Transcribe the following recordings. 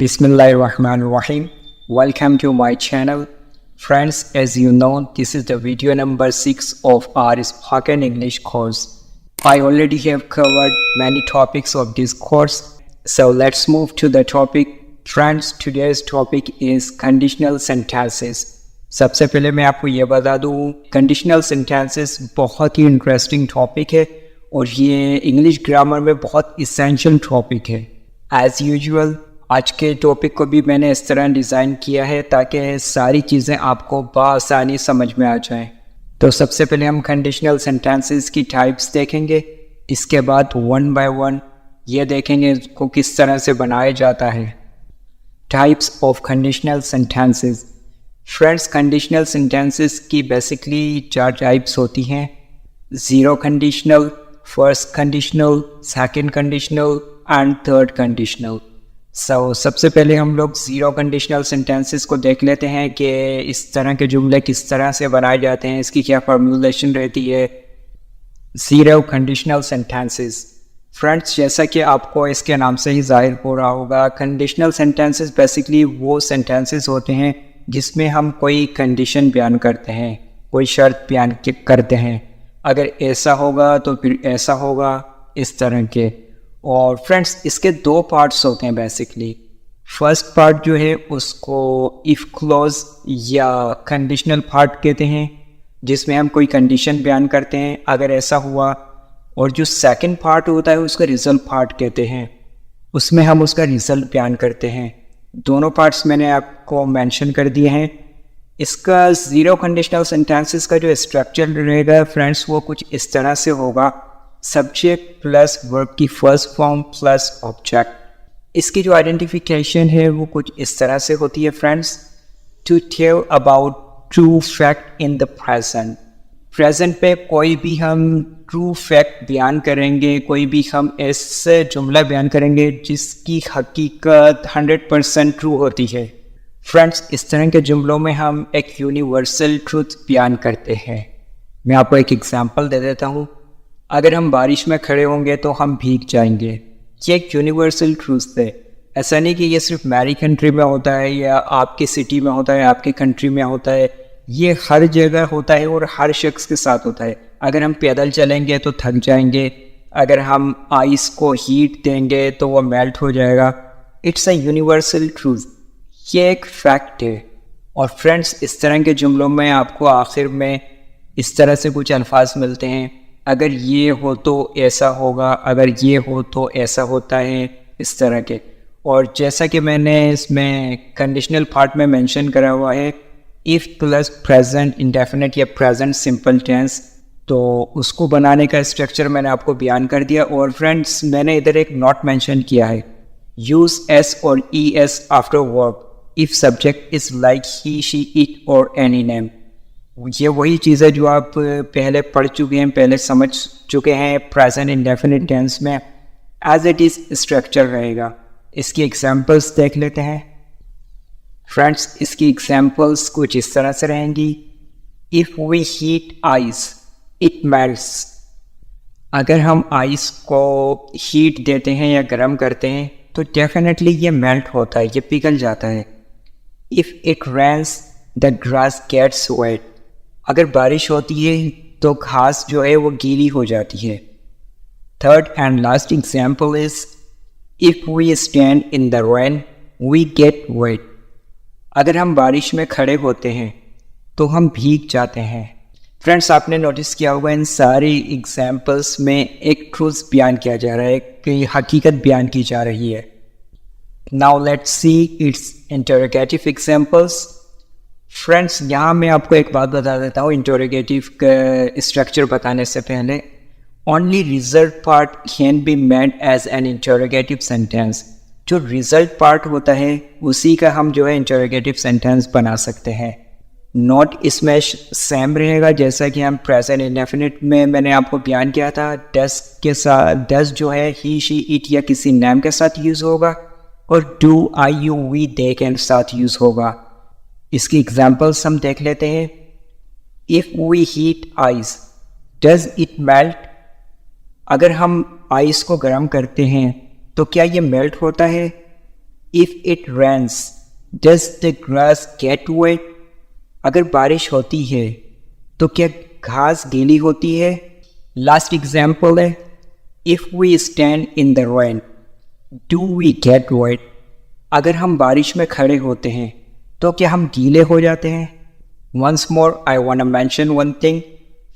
Bismillahirrahmanirrahim. Welcome to my channel. Friends, as you know, this is the video number 6 of our spoken English course. I already have covered many topics of this course. So let's move to the topic. Friends, today's topic is conditional sentences. सबसे पहले मैं आपको ये बता दूँ, conditional sentences बहुत ही interesting topic है और ये इंग्लिश ग्रामर में बहुत इसेंशियल टॉपिक है. एज़ यूजुअल आज के टॉपिक को भी मैंने इस तरह डिज़ाइन किया है ताकि सारी चीज़ें आपको बआसानी समझ में आ जाएं. तो सबसे पहले हम कंडीशनल सेंटेंसेस की टाइप्स देखेंगे. इसके बाद वन बाय वन ये देखेंगे इसको किस तरह से बनाया जाता है. Types of conditional sentences. Friends, conditional sentences की बेसिकली 4 टाइप्स होती हैं. Zero conditional, first conditional, second conditional and third conditional. सबसे पहले हम लोग ज़ीरो कंडीशनल सेंटेंसेस को देख लेते हैं कि इस तरह के जुमले किस तरह से बनाए जाते हैं, इसकी क्या फॉर्मूलेशन रहती है. Zero conditional sentences. फ्रेंड्स, जैसा कि आपको इसके नाम से ही जाहिर हो रहा होगा, कंडीशनल सेंटेंसेस बेसिकली वो सेंटेंसेस होते हैं जिसमें हम कोई कंडीशन बयान करते हैं, कोई शर्त बयान करते हैं. अगर ऐसा होगा तो फिर ऐसा होगा, इस तरह के. और फ्रेंड्स, इसके 2 पार्ट्स होते हैं बेसिकली. फर्स्ट पार्ट जो है उसको इफ़ क्लॉज या कंडीशनल पार्ट कहते हैं, जिसमें हम कोई कंडीशन बयान करते हैं अगर ऐसा हुआ. और जो सेकंड पार्ट होता है उसका रिजल्ट पार्ट कहते हैं, उसमें हम उसका रिजल्ट बयान करते हैं. दोनों पार्ट्स मैंने आपको मेंशन कर दिए हैं. इसका ज़ीरो कंडीशनल सेंटेंसेस का जो स्ट्रक्चर रहेगा फ्रेंड्स, वो कुछ इस तरह से होगा. सब्जेक्ट प्लस वर्ब की फर्स्ट फॉर्म प्लस ऑब्जेक्ट. इसकी जो आइडेंटिफिकेशन है वो कुछ इस तरह से होती है friends. To tell about true fact in the present. Present पे कोई भी हम ट्रू फैक्ट बयान करेंगे, कोई भी हम ऐसे जुमला बयान करेंगे जिसकी हकीकत 100% ट्रू होती है. फ्रेंड्स, इस तरह के जुमलों में हम एक यूनिवर्सल ट्रूथ बयान करते हैं. मैं आपको एक एग्जांपल दे देता हूँ. अगर हम बारिश में खड़े होंगे तो हम भीग जाएंगे. ये एक यूनिवर्सल ट्रूथ है. ऐसा नहीं कि ये सिर्फ मेरी कंट्री में होता है या आपकी सिटी में होता है, आपकी कंट्री में होता है. ये हर जगह होता है और हर शख्स के साथ होता है. अगर हम पैदल चलेंगे तो थक जाएंगे, अगर हम आइस को हीट देंगे तो वो मेल्ट हो जाएगा. It's a universal truth. ये एक फैक्ट है. और फ्रेंड्स, इस तरह के जुमलों में आपको आखिर में इस तरह से कुछ अल्फाज मिलते हैं. अगर ये हो तो ऐसा होगा, अगर ये हो तो ऐसा होता है, इस तरह के. और जैसा कि मैंने इसमें कंडीशनल पार्ट में मेंशन करा हुआ है, इफ़ प्लस प्रेजेंट इंडेफिनिट या प्रेजेंट सिंपल टेंस, तो उसको बनाने का स्ट्रक्चर मैंने आपको बयान कर दिया. और फ्रेंड्स, मैंने इधर एक नोट मेंशन किया है. यूज़ एस और E S after verb if subject is like he, she, it और एनी नेम. ये वही चीज़ है जो आप पहले पढ़ चुके हैं, पहले समझ चुके हैं. प्रेजेंट इंडेफिनिट टेंस में एज इट इज़ स्ट्रक्चर रहेगा. इसकी एग्जांपल्स देख लेते हैं. फ्रेंड्स, इसकी एग्जांपल्स कुछ इस तरह से रहेंगी. If we heat ice it melts. अगर हम आइस को हीट देते हैं या गर्म करते हैं तो डेफिनेटली ये मेल्ट होता है, ये पिघल जाता है. If it rains the grass gets wet. अगर बारिश होती है तो घास जो है वो गीली हो जाती है. Third and last example is if we stand in the rain we get wet. अगर हम बारिश में खड़े होते हैं तो हम भीग जाते हैं. फ्रेंड्स, आपने नोटिस किया होगा इन सारी एग्जाम्पल्स में एक ट्रूथ बयान किया जा रहा है, कि हकीकत बयान की जा रही है. Now let's see it's interrogative examples. Friends, यहाँ मैं आपको एक बात बता देता हूँ इंटरोगेटिव का स्ट्रक्चर बताने से पहले. Only result part can be made as an interrogative sentence. जो रिजल्ट पार्ट होता है उसी का हम जो है इंटरोगेटिव सेंटेंस बना सकते हैं. नोट इसमें सेम रहेगा जैसा कि हम प्रेजेंट इंडेफिनिट में मैंने आपको बयान किया था. डस के साथ, डस जो है ही, शी, इट या किसी नेम के साथ यूज़ होगा, और डू, आई, यू, वी, दे के साथ यूज़ होगा. इसकी एग्जांपल्स हम देख लेते हैं. If we heat ice does it melt. अगर हम आइस को गर्म करते हैं तो क्या ये मेल्ट होता है? If it rains does the grass get wet. अगर बारिश होती है तो क्या घास गीली होती है। लास्ट एग्जाम्पल है, if we stand in the rain do we get wet. अगर हम बारिश में खड़े होते हैं तो क्या हम गीले हो जाते हैं। Once more I want to mention one thing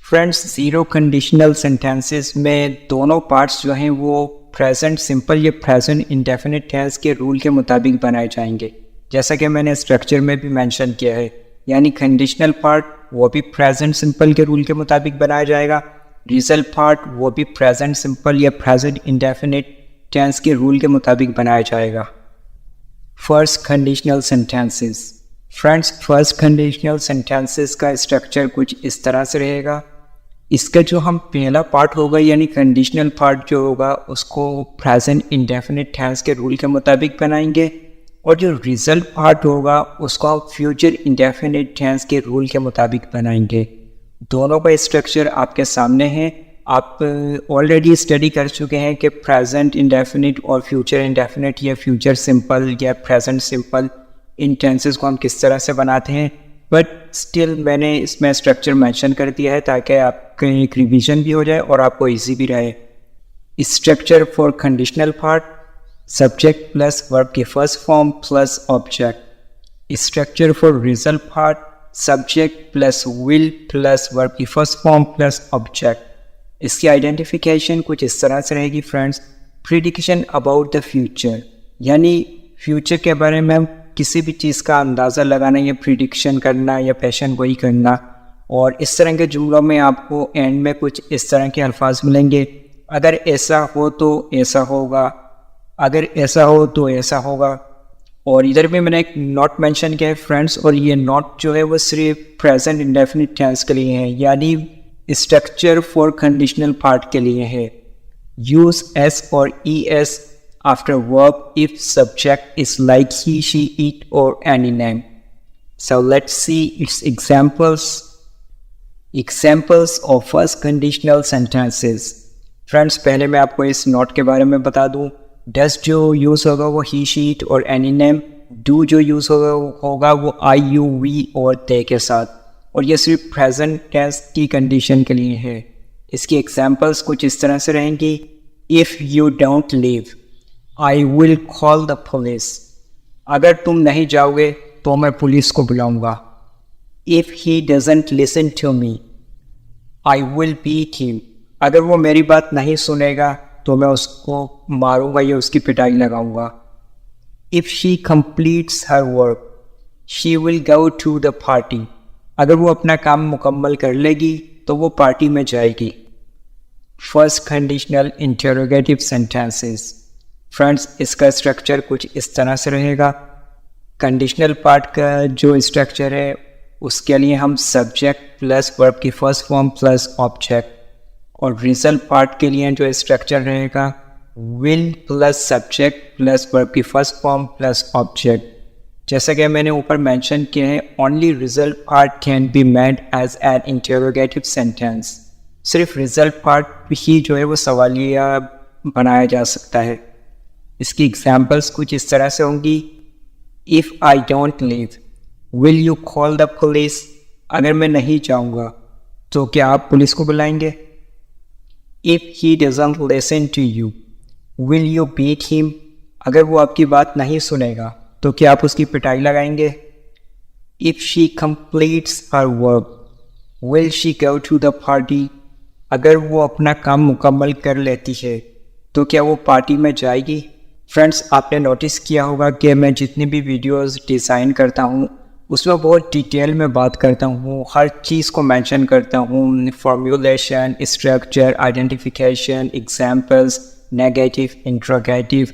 friends, zero conditional sentences में दोनों पार्ट्स जो हैं वो प्रेजेंट सिंपल या प्रेजेंट इंडेफिनिट टेंस के रूल के मुताबिक बनाए जाएंगे, जैसा कि मैंने स्ट्रक्चर में भी मेंशन किया है। यानी कंडीशनल पार्ट वो भी प्रेजेंट सिंपल के रूल के मुताबिक बनाया जाएगा, रिजल्ट पार्ट वो भी प्रेजेंट सिंपल या प्रेजेंट इंडेफिनिट टेंस के रूल के मुताबिक बनाया जाएगा। First conditional sentences. Friends, first conditional sentences का स्ट्रक्चर कुछ इस तरह से रहेगा। इसका जो हम पहला पार्ट होगा यानी कंडीशनल पार्ट जो होगा उसको प्रेजेंट इंडेफिनिट टेंस के रूल के मुताबिक बनाएंगे, और जो रिजल्ट पार्ट होगा उसको हम फ्यूचर इंडेफिनिट टेंस के रूल के मुताबिक बनाएंगे। दोनों का स्ट्रक्चर आपके सामने है। आप ऑलरेडी स्टडी कर चुके हैं कि प्रेजेंट इंडेफिनिट और फ्यूचर इंडेफिनिट या फ्यूचर सिंपल या प्रेजेंट सिंपल इन टेंसेस को हम किस तरह से बनाते हैं, बट स्टिल मैंने इसमें स्ट्रक्चर मेंशन कर दिया है ताकि आपका एक रिवीजन भी हो जाए और आपको इजी भी रहे। Structure for conditional part, subject plus verb की first form plus object. Structure for result part, subject plus will plus verb की फर्स्ट फॉर्म प्लस ऑब्जेक्ट। इसकी आइडेंटिफिकेशन कुछ इस तरह से रहेगी friends, prediction about the future, यानी फ्यूचर के बारे में हम किसी भी चीज़ का अंदाज़ा लगाना या प्रिडिक्शन करना या पेशन गोई करना। और इस तरह के जुमलों में आपको एंड में कुछ इस तरह के अल्फाज मिलेंगे, अगर ऐसा हो तो ऐसा होगा, अगर ऐसा हो तो ऐसा होगा। और इधर भी मैंने एक नॉट मेंशन किया है फ्रेंड्स, और ये नॉट जो है वो सिर्फ प्रेजेंट इंडेफिनिट टेंस के लिए है, यानी स्ट्रक्चर फॉर कंडीशनल पार्ट के लिए है। यूज एस और E S after verb if subject is like he, she, it or any name. So let's see its examples. Examples of first conditional sentences. Friends, पहले मैं आपको इस note के बारे में बता दूं। does जो यूज़ होगा वो he, she, it और any name। do जो यूज़ होगा वो I, you, we और they के साथ, और ये सिर्फ प्रेजेंट टेंस की कंडीशन के लिए है। इसकी एग्जाम्पल्स कुछ इस तरह से रहेंगी। If you don't leave I will call the police। अगर तुम नहीं जाओगे तो मैं पुलिस को बुलाऊंगा। If he doesn't listen to me I will beat him। अगर वो मेरी बात नहीं सुनेगा तो मैं उसको मारूंगा या उसकी पिटाई लगाऊंगा। If she completes her work she will go to the party। अगर वो अपना काम मुकम्मल कर लेगी तो वो पार्टी में जाएगी। First conditional interrogative sentences. Friends, इसका स्ट्रक्चर कुछ इस तरह से रहेगा। कंडीशनल पार्ट का जो स्ट्रक्चर है उसके लिए हम सब्जेक्ट प्लस वर्ब की फर्स्ट फॉर्म प्लस ऑब्जेक्ट, और रिजल्ट पार्ट के लिए जो स्ट्रक्चर रहेगा will plus subject plus verb की फर्स्ट फॉर्म प्लस ऑब्जेक्ट। जैसा कि मैंने ऊपर मेंशन किया है, only result part can be made as an interrogative sentence. सिर्फ रिजल्ट पार्ट ही जो है वो सवालिया बनाया जा सकता है। इसकी एग्जाम्पल्स कुछ इस तरह से होंगी। If I don't leave will you call the police. अगर मैं नहीं जाऊंगा तो क्या आप पुलिस को बुलाएंगे। If he doesn't listen to you will you beat him. अगर वो आपकी बात नहीं सुनेगा तो क्या आप उसकी पिटाई लगाएंगे। If she completes her work will she go to the party. अगर वो अपना काम मुकम्मल कर लेती है तो क्या वो पार्टी में जाएगी। फ्रेंड्स, आपने नोटिस किया होगा कि मैं जितनी भी वीडियोस डिज़ाइन करता हूँ उसमें बहुत डिटेल में बात करता हूँ, हर चीज़ को मेंशन करता हूँ, formulation, structure, identification, examples, negative, interrogative.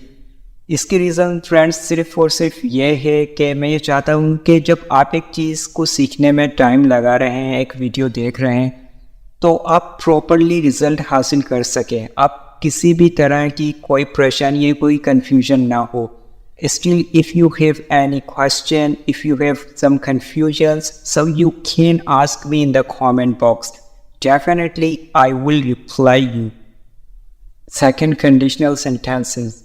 इसकी रीज़न फ्रेंड्स सिर्फ और सिर्फ ये है कि मैं ये चाहता हूँ कि जब आप एक चीज़ को सीखने में टाइम लगा रहे हैं, एक वीडियो देख रहे हैं, तो आप प्रॉपरली रिज़ल्ट हासिल कर सकें, आप किसी भी तरह की कोई परेशानी या कोई कन्फ्यूजन ना हो। Still, if you have any question, if you have some confusions, so you can ask me in the comment box. Definitely, I will reply you. Second, conditional sentences.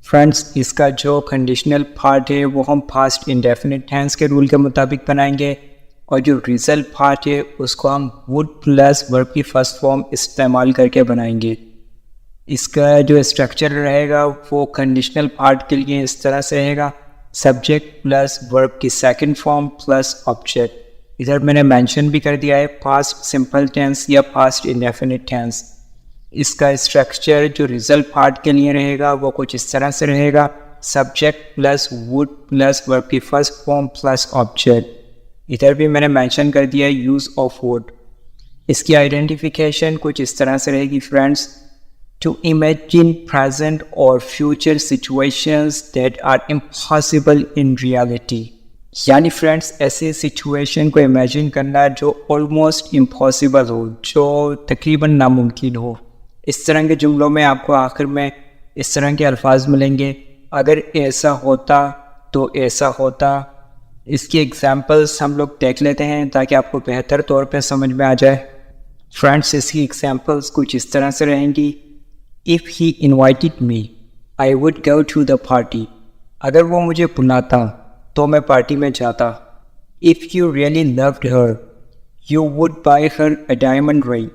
Friends, इसका जो कंडीशनल पार्ट है वो हम past indefinite tense के rule के मुताबिक बनाएंगे और जो रिजल्ट पार्ट है उसको हम वुड प्लस वर्ब की फर्स्ट फॉर्म इस्तेमाल करके बनाएंगे। इसका जो स्ट्रक्चर रहेगा वो कंडीशनल पार्ट के लिए इस तरह से रहेगा, सब्जेक्ट प्लस वर्ब की सेकंड फॉर्म प्लस ऑब्जेक्ट। इधर मैंने मेंशन भी कर दिया है पास्ट सिंपल टेंस या पास्ट इंडेफिनिट टेंस। इसका स्ट्रक्चर जो रिजल्ट पार्ट के लिए रहेगा वो कुछ इस तरह से रहेगा, subject plus would plus verb की फर्स्ट फॉर्म प्लस ऑब्जेक्ट। इधर भी मैंने मेंशन कर दिया है यूज़ ऑफ वुड। इसकी आइडेंटिफिकेशन कुछ इस तरह से रहेगी फ्रेंड्स, टू इमेजिन प्रेजेंट और future situations that are impossible in reality. यानी फ्रेंड्स ऐसे सिचुएशन को इमेजिन करना जो ऑलमोस्ट इम्पॉसिबल हो, जो तकरीबन नामुमकिन हो। इस तरह के जुमलों में आपको आखिर में इस तरह के अल्फाज मिलेंगे, अगर ऐसा होता तो ऐसा होता। इसकी एग्जांपल्स हम लोग देख लेते हैं ताकि आपको बेहतर तौर पे समझ में आ जाए। फ्रेंड्स, इसकी एग्जांपल्स कुछ इस तरह से रहेंगी, if he invited me I would go to the party. अगर वो मुझे बुलाता तो मैं पार्टी में जाता। If you really loved her you would buy her a diamond ring.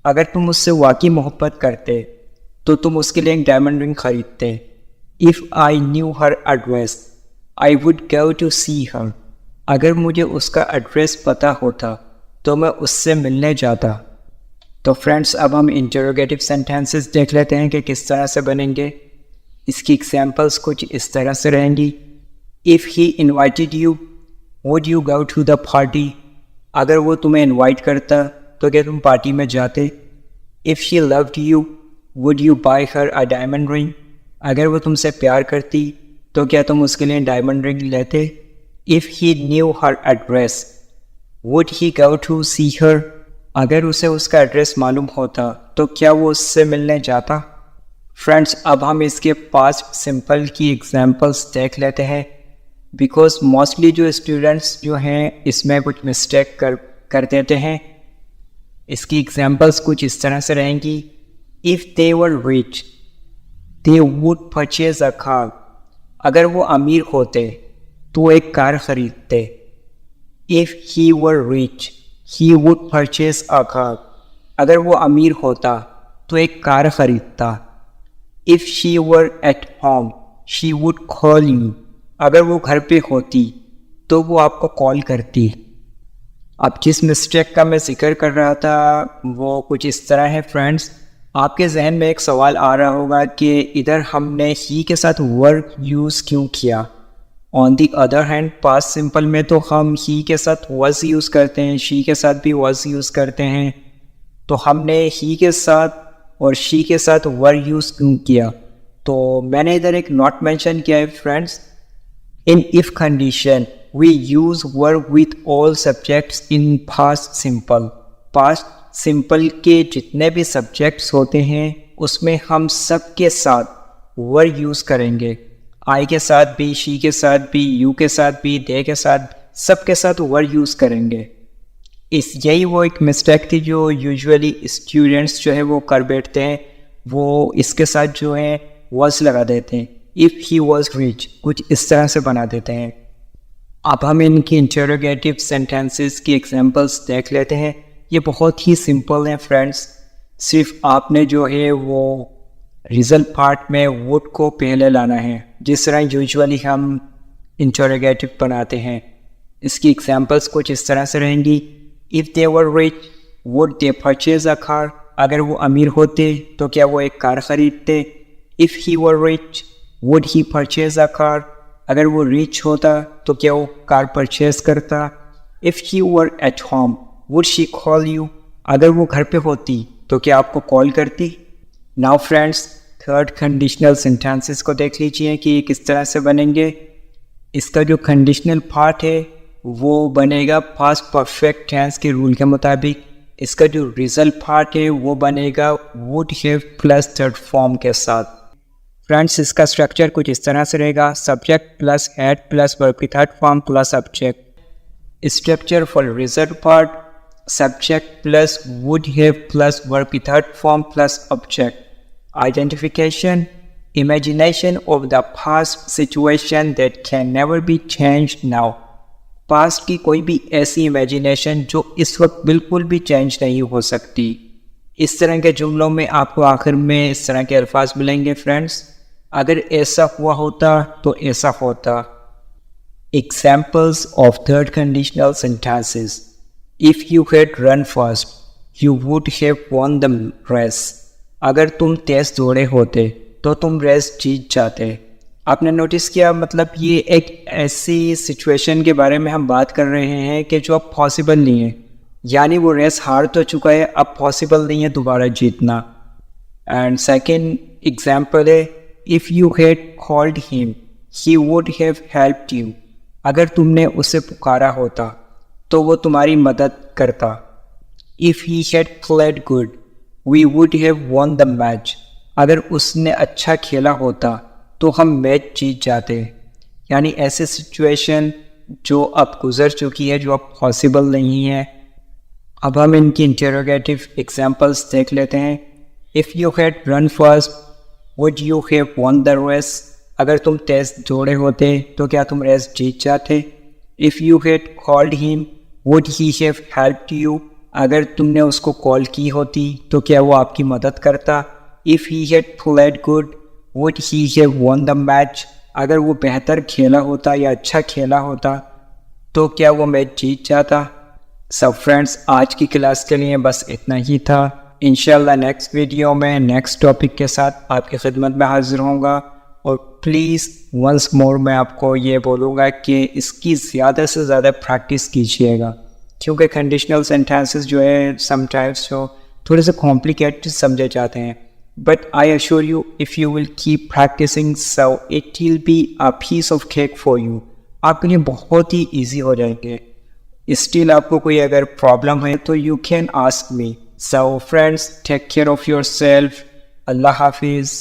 अगर तुम उससे वाकई मोहब्बत करते तो तुम उसके लिए एक डायमंड रिंग खरीदते। If I knew her address I would go to see her. अगर मुझे उसका एड्रेस पता होता तो मैं उससे मिलने जाता। तो फ्रेंड्स, अब हम इंटरोगेटिव सेंटेंसेस देख लेते हैं कि किस तरह से बनेंगे। इसकी एग्जांपल्स कुछ इस तरह से रहेंगी, if he invited you would you go to the party. अगर वो तुम्हें इन्वाइट करता तो क्या तुम पार्टी में जाते। If she loved you would you bye her a diamond ring. अगर वो तुमसे प्यार करती तो क्या तुम उसके लिए डायमंड रिंग लेते। If he knew her address would he go to see her. अगर उसे उसका एड्रेस मालूम होता तो क्या वो उससे मिलने जाता। फ्रेंड्स, अब हम इसके पास्ट सिंपल की एग्जांपल्स देख लेते हैं, बिकॉज मोस्टली जो स्टूडेंट्स जो हैं इसमें कुछ मिस्टेक कर देते हैं। इसकी एग्जांपल्स कुछ इस तरह से रहेंगी, if they were rich they would purchase a car. अगर वो अमीर होते तो एक कार खरीदते। If he were rich he would purchase a car. अगर वो अमीर होता तो एक कार खरीदता। If she were at home she would call you. अगर वो घर पे होती तो वो आपको कॉल करती। अब जिस मिस्टेक का मैं जिक्र कर रहा था वो कुछ इस तरह है फ्रेंड्स, आपके जहन में एक सवाल आ रहा होगा कि इधर हमने ही के साथ वर्ब यूज़ क्यों किया। On the other hand past simple में तो हम ही के साथ वॉज यूज़ करते हैं, शी के साथ भी वॉज यूज़ करते हैं। तो हमने ही के साथ और शी के साथ वर यूज़ क्यों किया। तो मैंने इधर एक नोट मेंशन किया है friends, in if condition we use verb with all subjects in past simple. Past simple के जितने भी सब्जेक्ट्स होते हैं उसमें हम सब के साथ वर्ब यूज़ करेंगे। आई के साथ भी, शी के साथ भी, यू के साथ भी, दे के साथ, सब के साथ वर्ब यूज़ करेंगे। यही वो एक मिस्टेक थी जो यूजुअली स्टूडेंट्स जो है वो कर बैठते हैं, वो इसके साथ जो है वॉज लगा देते हैं। इफ़ ही वॉज रिच कुछ इस तरह से बना देते हैं। अब हम इनकी इंटरोगेटिव सेंटेंसेस की एग्जांपल्स देख लेते हैं। ये बहुत ही सिंपल हैं फ्रेंड्स, सिर्फ आपने जो है वो रिजल्ट पार्ट में वुड को पहले लाना है, जिस तरह यूजुअली हम इंटरोगेटिव बनाते हैं। इसकी एग्जांपल्स कुछ इस तरह से रहेंगी, if they were rich would they purchase a car. अगर वो अमीर होते तो क्या वो एक कार खरीदते। If he were rich would he purchase a car. अगर वो रिच होता तो क्या वो कार परचेज करता। If he were at home would she call you. अगर वो घर पे होती तो क्या आपको कॉल करती। Now friends, third conditional sentences को देख लीजिए कि किस तरह से बनेंगे। इसका जो कंडीशनल पार्ट है वो बनेगा पास्ट परफेक्ट टेंस के रूल के मुताबिक। इसका जो रिजल्ट पार्ट है वो बनेगा would have plus third form के साथ। फ्रेंड्स, इसका स्ट्रक्चर कुछ इस तरह से रहेगा, subject plus had plus verb की third form plus object. Structure for result part, subject plus would have plus verb की third form plus object. Identification, Imagination of the past situation that can never be changed now. Past की कोई भी ऐसी imagination जो इस वक्त बिल्कुल भी चेंज नहीं हो सकती। इस तरह के जुमलों में आपको आखिर में इस तरह के अल्फाज मिलेंगे फ्रेंड्स। अगर ऐसा हुआ होता तो ऐसा होता। Examples of third conditional sentences. If you had run fast, you would have won the race. अगर तुम तेज दौड़े होते तो तुम रेस जीत जाते। आपने नोटिस किया, मतलब ये एक ऐसी सिचुएशन के बारे में हम बात कर रहे हैं कि जो अब पॉसिबल नहीं है, यानी वो रेस हार तो चुका है, अब पॉसिबल नहीं है दोबारा जीतना। एंड सेकेंड एग्जाम्पल है, if you had called him he would have helped you. अगर तुमने उसे पुकारा होता तो वो तुम्हारी मदद करता। If he had played good we would have won the match. अगर उसने अच्छा खेला होता तो हम मैच जीत जाते। यानी ऐसे सिचुएशन जो अब गुजर चुकी है, जो अब पॉसिबल नहीं है। अब हम इनकी इंटरोगेटिव एग्जांपल्स देख लेते हैं। If you had run fast would you have won the race. अगर तुम तेज दौड़े होते तो क्या तुम रेस जीत जाते। If you had called him would he have helped you. अगर तुमने उसको कॉल की होती तो क्या वो आपकी मदद करता। If he had played good would he have won the match. अगर वो बेहतर खेला होता या अच्छा खेला होता तो क्या वो मैच जीत जाता। सब फ्रेंड्स, आज की क्लास के लिए बस इतना ही था। इंशाल्लाह नेक्स्ट वीडियो में नेक्स्ट टॉपिक के साथ आपकी खिदमत में हाजिर होऊंगा। और प्लीज़ वंस मोर मैं आपको ये बोलूँगा कि इसकी ज़्यादा से ज़्यादा प्रैक्टिस कीजिएगा, क्योंकि कंडीशनल सेंटेंसेस जो है समटाइम्स जो थोड़े से कॉम्प्लिकेटेड समझे जाते हैं। But I assure you, if you will keep practicing so it will be a piece of cake for you. आपके लिए बहुत ही ईजी हो जाएंगे। स्टिल आपको कोई अगर प्रॉब्लम है तो you can ask me. So friends, take care of yourself. अल्लाह हाफिज़।